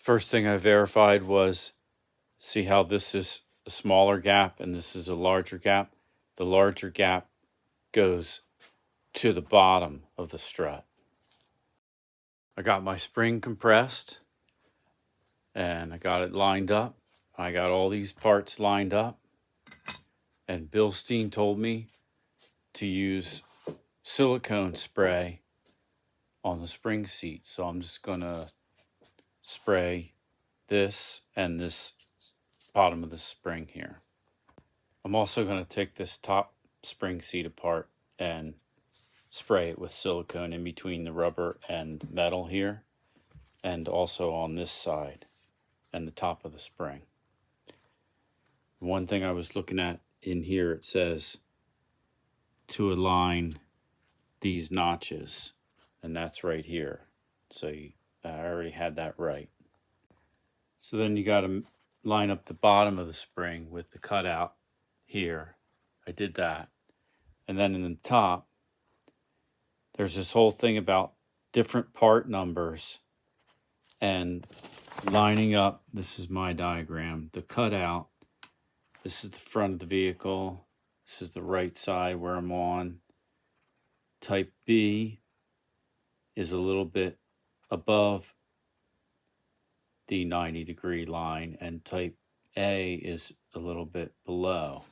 First thing I verified was, see how this is a smaller gap and this is a larger gap? The larger gap goes to the bottom of the strut. I got my spring compressed and I got it lined up. I got all these parts lined up, and Bill Steen told me to use silicone spray on the spring seat. So I'm just gonna spray this and this bottom of the spring here. I'm also gonna take this top spring seat apart and spray it with silicone in between the rubber and metal here, and also on this side and the top of the spring. One thing I was looking at in here, it says to align these notches, and that's right here. So I already had that right. So then you got to line up the bottom of the spring with the cutout here. I did that. And then in the top, there's this whole thing about different part numbers and lining up. This is my diagram. The cutout, this is the front of the vehicle. This is the right side where I'm on. Type B is a little bit above the 90-degree line, and type A is a little bit below.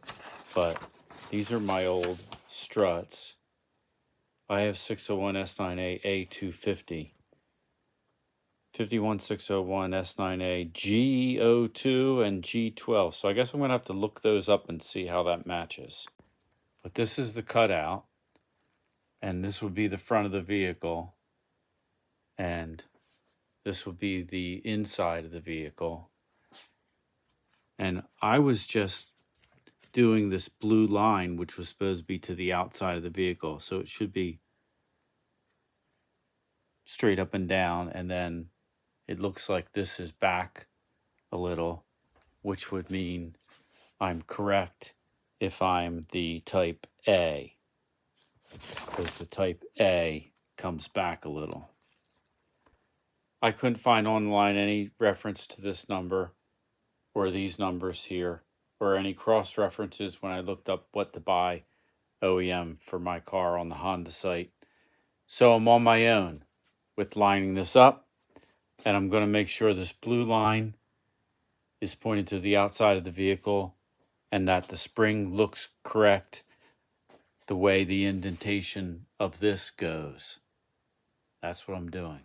But these are my old struts. I have 601 S9A A250, 51601 S9A G02 and G12. So I guess I'm going to have to look those up and see how that matches. But this is the cutout, and this would be the front of the vehicle, and this would be the inside of the vehicle. And I was just doing this blue line, which was supposed to be to the outside of the vehicle. So it should be straight up and down. And then it looks like this is back a little, which would mean I'm correct if I'm the type A, because the type A comes back a little. I couldn't find online any reference to this number or these numbers here, or any cross references when I looked up what to buy OEM for my car on the Honda site. So I'm on my own with lining this up, and I'm going to make sure this blue line is pointed to the outside of the vehicle and that the spring looks correct the way the indentation of this goes. That's what I'm doing.